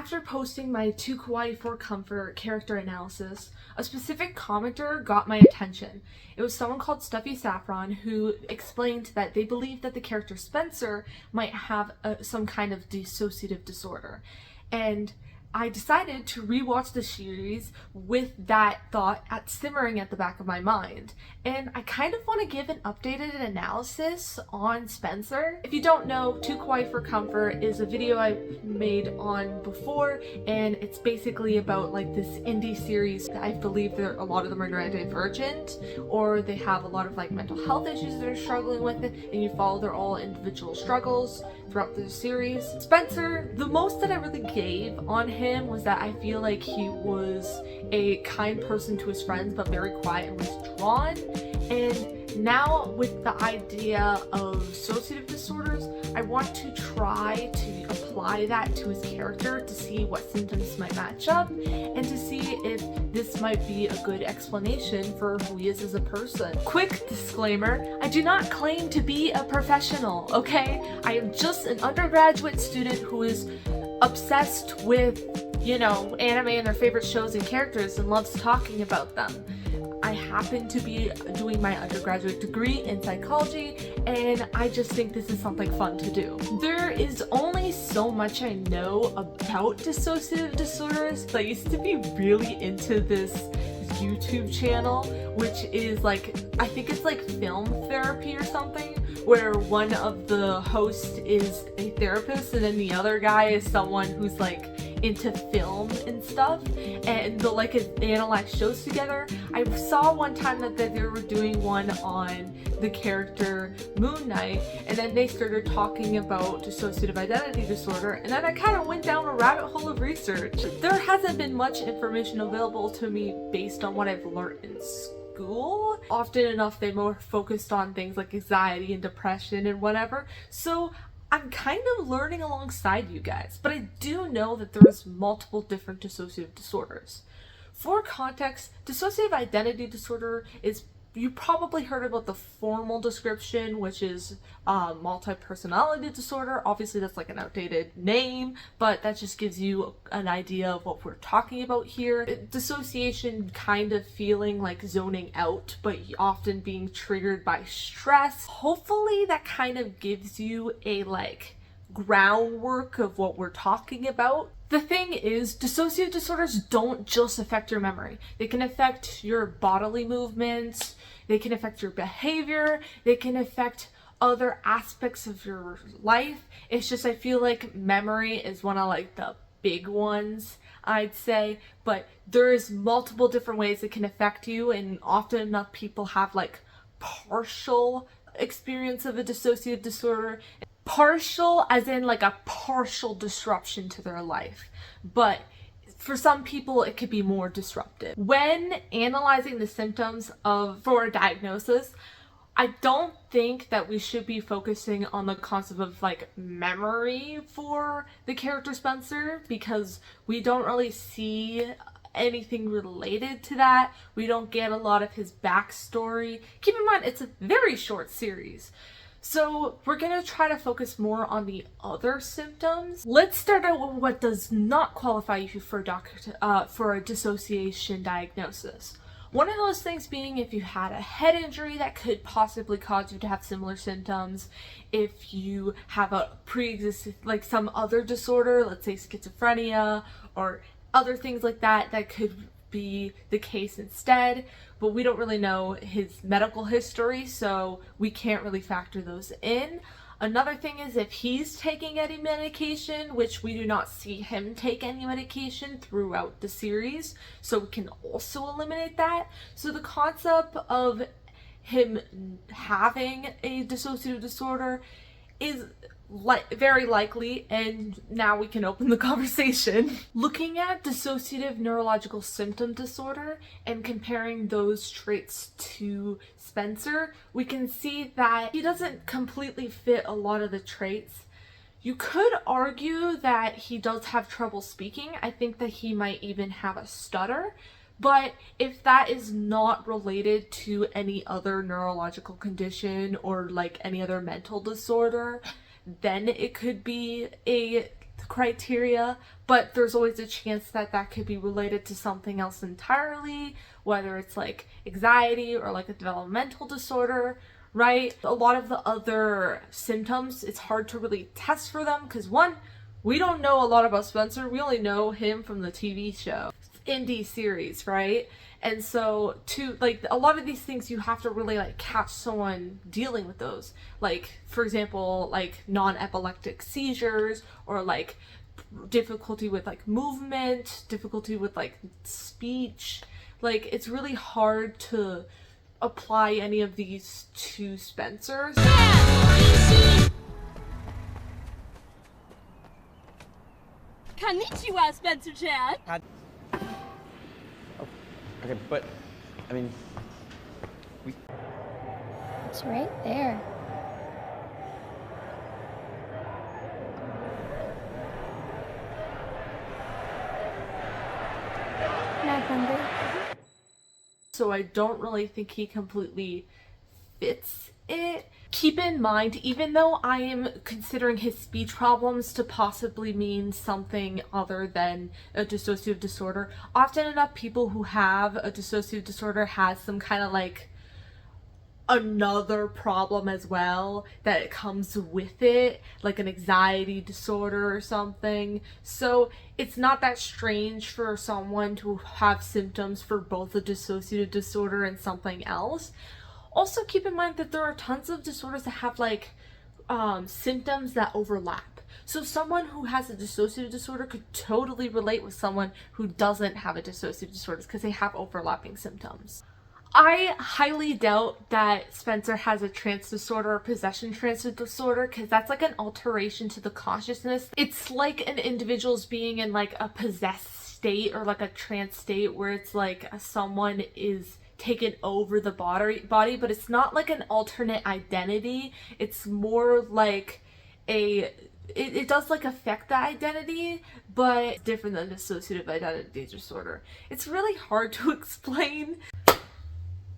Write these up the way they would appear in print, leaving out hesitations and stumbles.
After posting my Too Kawaii for Comfort character analysis, a specific commenter got my attention. It was someone called Stuffy Saffron who explained that they believed that the character Spencer might have some kind of dissociative disorder. And I decided to rewatch the series with that thought simmering at the back of my mind. And I kind of want to give an updated analysis on Spencer. If you don't know, Too Kawaii for Comfort is a video I made on before, and it's basically about like this indie series. I believe a lot of them are neurodivergent, or they have a lot of like mental health issues that they're struggling with, and you follow their all individual struggles throughout the series. Spencer, the most that I really gave on him was that I feel like he was a kind person to his friends, but very quiet and withdrawn. And now with the idea of dissociative disorders, I want to try to apply that to his character to see what symptoms might match up and to see if this might be a good explanation for who he is as a person. Quick disclaimer, I do not claim to be a professional, okay? I am just an undergraduate student who is obsessed with, you know, anime and their favorite shows and characters and loves talking about them. I happen to be doing my undergraduate degree in psychology, and I just think this is something fun to do. There is only so much I know about dissociative disorders, but I used to be really into this YouTube channel, which is like, I think it's like film therapy or something, where one of the hosts is a therapist and then the other guy is someone who's like into film and stuff, and they'll like analyze shows together. I saw one time that they were doing one on the character Moon Knight, and then they started talking about dissociative identity disorder, and then I kind of went down a rabbit hole of research. There hasn't been much information available to me based on what I've learned in school. Often enough, they more focused on things like anxiety and depression and whatever, so I'm kind of learning alongside you guys, but I do know that there's multiple different dissociative disorders. For context, dissociative identity disorder is, you probably heard about the formal description, which is multi-personality disorder. Obviously that's like an outdated name, but that just gives you an idea of what we're talking about here. Dissociation kind of feeling like zoning out, but often being triggered by stress. Hopefully that kind of gives you a like groundwork of what we're talking about. The thing is, dissociative disorders don't just affect your memory. They can affect your bodily movements, they can affect your behavior, they can affect other aspects of your life. It's just, I feel like memory is one of like the big ones, I'd say, but there's multiple different ways it can affect you, and often enough people have like partial experience of a dissociative disorder. Partial as in like a partial disruption to their life, but for some people it could be more disruptive. When analyzing the symptoms for a diagnosis, I don't think that we should be focusing on the concept of like memory for the character Spencer, because we don't really see anything related to that. We don't get a lot of his backstory. Keep in mind, it's a very short series. So we're going to try to focus more on the other symptoms. Let's start out with what does not qualify you for a dissociation diagnosis. One of those things being if you had a head injury that could possibly cause you to have similar symptoms, if you have a pre-existing, like some other disorder, let's say schizophrenia or other things like that, that could be the case instead, but we don't really know his medical history, so we can't really factor those in. Another thing is if he's taking any medication, which we do not see him take any medication throughout the series, so we can also eliminate that. So the concept of him having a dissociative disorder is very likely, and now we can open the conversation. Looking at dissociative neurological symptom disorder and comparing those traits to Spencer, we can see that he doesn't completely fit a lot of the traits. You could argue that he does have trouble speaking. I think that he might even have a stutter. But if that is not related to any other neurological condition or like any other mental disorder, then it could be a criteria, but there's always a chance that that could be related to something else entirely, whether it's like anxiety or like a developmental disorder, right? A lot of the other symptoms, it's hard to really test for them because one, we don't know a lot about Spencer. We only know him from the TV show, indie series, right? And so like a lot of these things you have to really like catch someone dealing with those. Like, for example, like non-epileptic seizures or like difficulty with like movement, difficulty with like speech. Like, it's really hard to apply any of these to Spencer. Konnichiwa, Spencer-chan. Okay, but, I mean, It's right there. Not hungry. So I don't really think he completely fits it. Keep in mind, even though I am considering his speech problems to possibly mean something other than a dissociative disorder, often enough people who have a dissociative disorder has some kind of like another problem as well that comes with it, like an anxiety disorder or something. So it's not that strange for someone to have symptoms for both a dissociative disorder and something else. Also keep in mind that there are tons of disorders that have like symptoms that overlap. So someone who has a dissociative disorder could totally relate with someone who doesn't have a dissociative disorder because they have overlapping symptoms. I highly doubt that Spencer has a trance disorder or possession trance disorder because that's like an alteration to the consciousness. It's like an individual's being in like a possessed state or like a trance state where it's like someone is taken over the body, but it's not like an alternate identity. It's more like it does like affect the identity, but it's different than dissociative identity disorder. It's really hard to explain.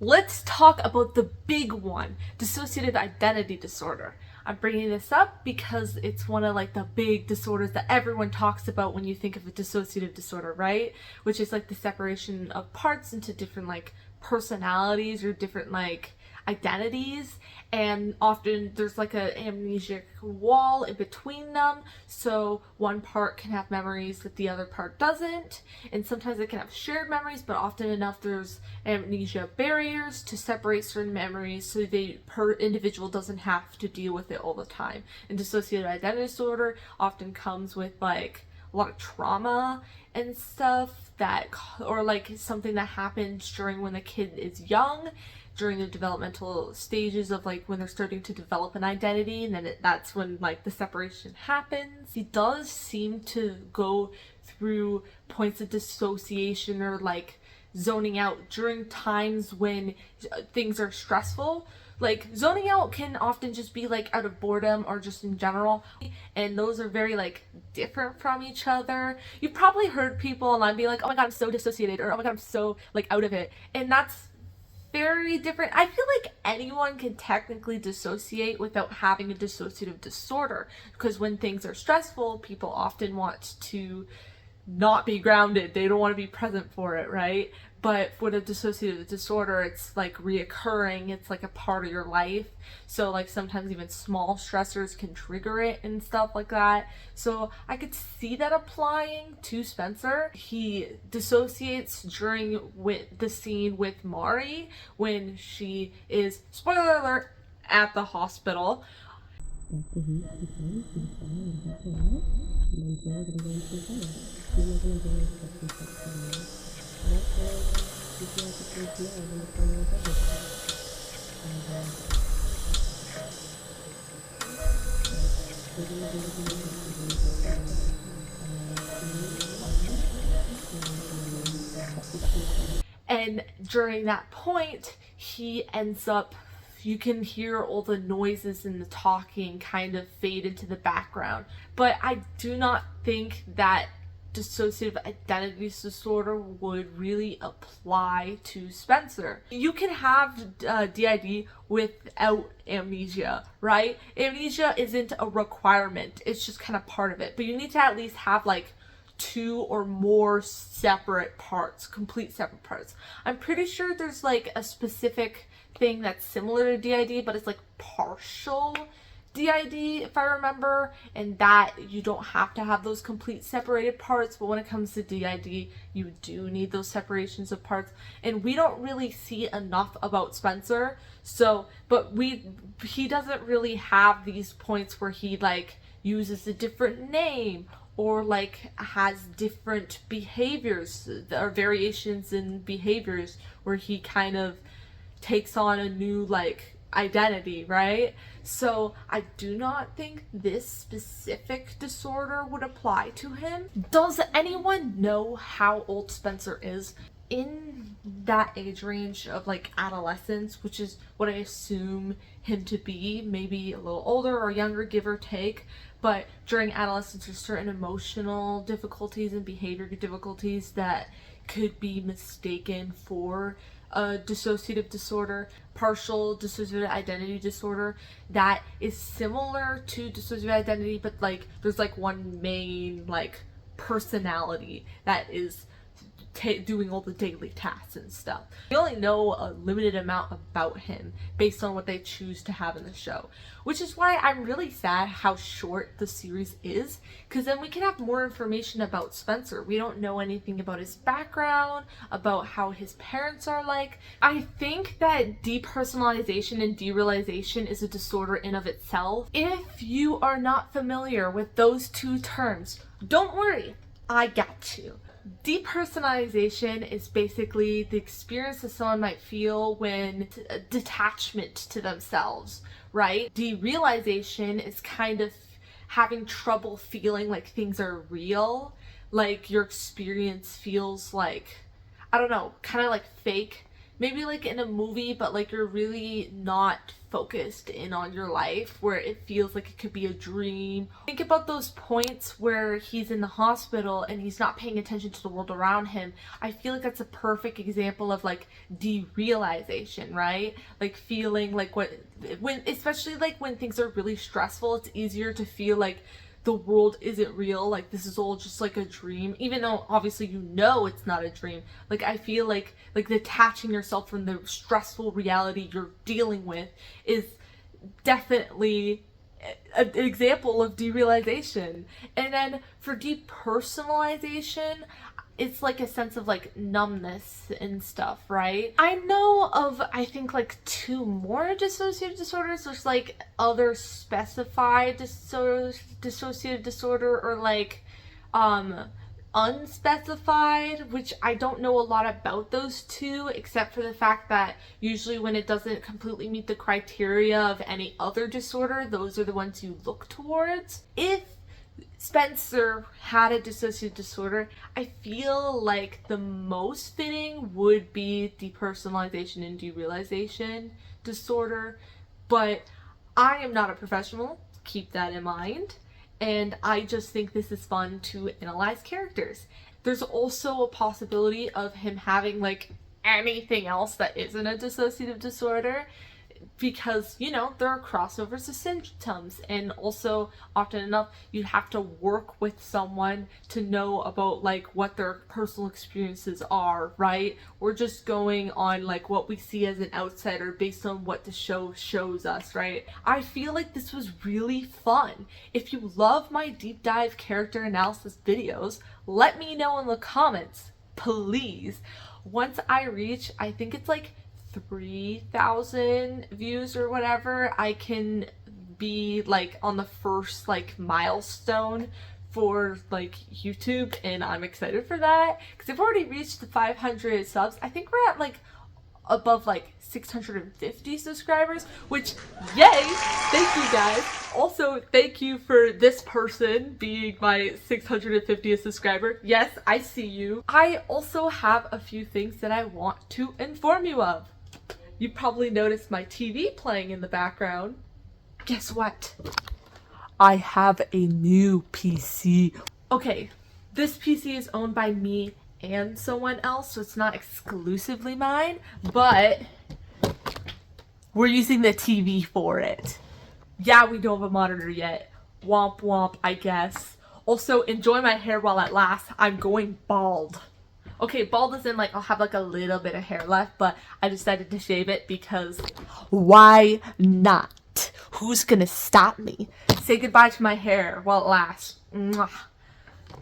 Let's talk about the big one, dissociative identity disorder. I'm bringing this up because it's one of like the big disorders that everyone talks about when you think of a dissociative disorder, right? Which is like the separation of parts into different like personalities or different like identities, and often there's like a amnesic wall in between them, so one part can have memories that the other part doesn't, and sometimes they can have shared memories, but often enough there's amnesia barriers to separate certain memories so per individual doesn't have to deal with it all the time. And dissociative identity disorder often comes with like a lot of trauma and stuff or like something that happens during when the kid is young, during the developmental stages of like when they're starting to develop an identity, and then that's when like the separation happens. He does seem to go through points of dissociation or like zoning out during times when things are stressful. Like zoning out can often just be like out of boredom or just in general, and those are very like different from each other. You've probably heard people online be like, oh my god, I'm so dissociated, or oh my god, I'm so like out of it, and that's very different. I feel like anyone can technically dissociate without having a dissociative disorder, because when things are stressful, people often want to not be grounded. They don't want to be present for it, right? But with a dissociative disorder, it's like reoccurring. It's like a part of your life. So like sometimes even small stressors can trigger it and stuff like that. So I could see that applying to Spencer. He dissociates during the scene with Mari when she is, spoiler alert, at the hospital. And during that point, he ends up, you can hear all the noises and the talking kind of fade into the background. But I do not think that dissociative identity disorder would really apply to Spencer. You can have DID without amnesia, right? Amnesia isn't a requirement, it's just kind of part of it, but you need to at least have like 2 or more separate parts, complete separate parts. I'm pretty sure there's like a specific thing that's similar to DID, but it's like partial DID, if I remember, and that you don't have to have those complete separated parts, but when it comes to DID, you do need those separations of parts, and we don't really see enough about Spencer, so, but he doesn't really have these points where he like uses a different name, or like has different behaviors, or variations in behaviors, where he kind of takes on a new like identity, right? So I do not think this specific disorder would apply to him. Does anyone know how old Spencer is? In that age range of like adolescence, which is what I assume him to be, maybe a little older or younger, give or take, but during adolescence there's certain emotional difficulties and behavior difficulties that could be mistaken for a dissociative disorder, partial dissociative identity disorder, that is similar to dissociative identity, but like there's like one main like personality that is doing all the daily tasks and stuff. We only know a limited amount about him based on what they choose to have in the show, which is why I'm really sad how short the series is, because then we can have more information about Spencer. We don't know anything about his background, about how his parents are like. I think that depersonalization and derealization is a disorder in of itself. If you are not familiar with those 2 terms, don't worry, I got you. Depersonalization is basically the experience that someone might feel when detachment to themselves, right? Derealization is kind of having trouble feeling like things are real, like your experience feels like, I don't know, kind of like fake, maybe like in a movie, but like you're really not focused in on your life, where it feels like it could be a dream. Think about those points where he's in the hospital and he's not paying attention to the world around him. I feel like that's a perfect example of like derealization, right? Like feeling like when especially like when things are really stressful, it's easier to feel like the world isn't real, like this is all just like a dream, even though obviously you know it's not a dream. Like I feel like detaching yourself from the stressful reality you're dealing with is definitely an example of derealization. And then for depersonalization, it's like a sense of like numbness and stuff, right? I know of, I think like 2 more dissociative disorders. There's like other specified dissociative disorder, or like unspecified, which I don't know a lot about those 2, except for the fact that usually when it doesn't completely meet the criteria of any other disorder, those are the ones you look towards. If Spencer had a dissociative disorder, I feel like the most fitting would be depersonalization and derealization disorder, but I am not a professional, keep that in mind, and I just think this is fun to analyze characters. There's also a possibility of him having like anything else that isn't a dissociative disorder, because, you know, there are crossovers of symptoms, and also often enough you have to work with someone to know about like what their personal experiences are, right? We're just going on like what we see as an outsider based on what the show shows us, right? I feel like this was really fun. If you love my deep dive character analysis videos, let me know in the comments, please. Once I reach, I think it's like 3,000 views or whatever, I can be like on the first like milestone for like YouTube, and I'm excited for that because I've already reached the 500 subs. I think we're at like above like 650 subscribers, which yay, thank you guys. Also, thank you for this person being my 650th subscriber. Yes, I see you. I also have a few things that I want to inform you of. You probably noticed my TV playing in the background. Guess what? I have a new PC. Okay, this PC is owned by me and someone else, so it's not exclusively mine, but we're using the TV for it. Yeah, we don't have a monitor yet. Womp womp, I guess. Also, enjoy my hair while it lasts. I'm going bald. Okay, bald isn't like I'll have like a little bit of hair left, but I decided to shave it because why not? Who's gonna stop me? Say goodbye to my hair while it lasts. Mwah.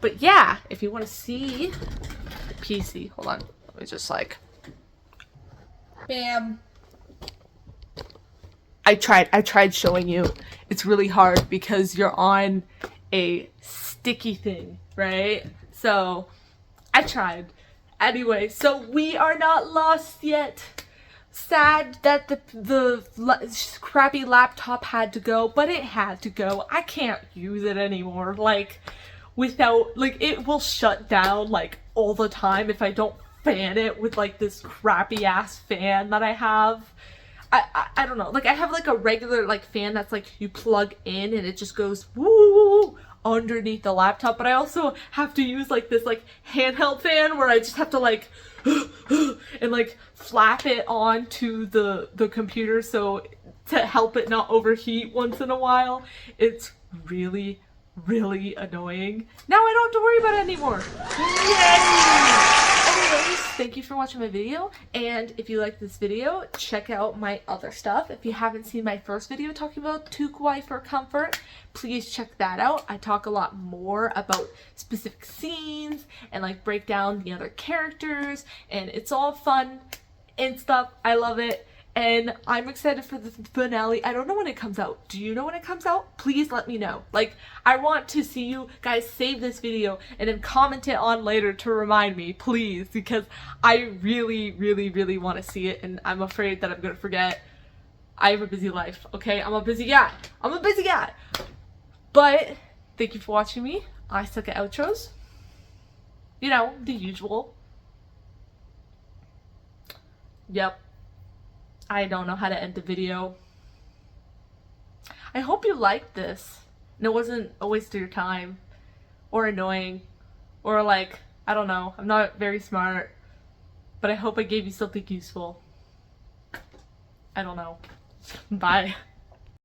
But yeah, if you want to see the PC, hold on. Let me just like, bam. I tried showing you. It's really hard because you're on a sticky thing, right? So I tried. Anyway, so we are not lost yet. Sad that the crappy laptop had to go, but it had to go. I can't use it anymore. Like, without, like, it will shut down, like, all the time if I don't fan it with, like, this crappy ass fan that I have. I don't know. Like, I have, like, a regular, like, fan that's, like, you plug in and it just goes woo underneath the laptop. But I also have to use, like, this, like, handheld fan where I just have to, like, and, like, flap it onto the computer so to help it not overheat once in a while. It's really annoying. Now I don't have to worry about it anymore. Yay! Anyways, thank you for watching my video, and if you like this video, check out my other stuff. If you haven't seen my first video talking about too kawaii for comfort, please check that out. I talk a lot more about specific scenes and like break down the other characters, and it's all fun and stuff. I love it. And I'm excited for the finale. I don't know when it comes out. Do you know when it comes out? Please let me know. Like, I want to see you guys save this video and then comment it on later to remind me, please, because I really want to see it, and I'm afraid that I'm gonna forget. I have a busy life, okay? I'm a busy guy. But thank you for watching me. I suck at outros. You know, the usual. Yep. I don't know how to end the video. I hope you liked this and it wasn't a waste of your time or annoying or like, I don't know, I'm not very smart, but I hope I gave you something useful. I don't know. Bye.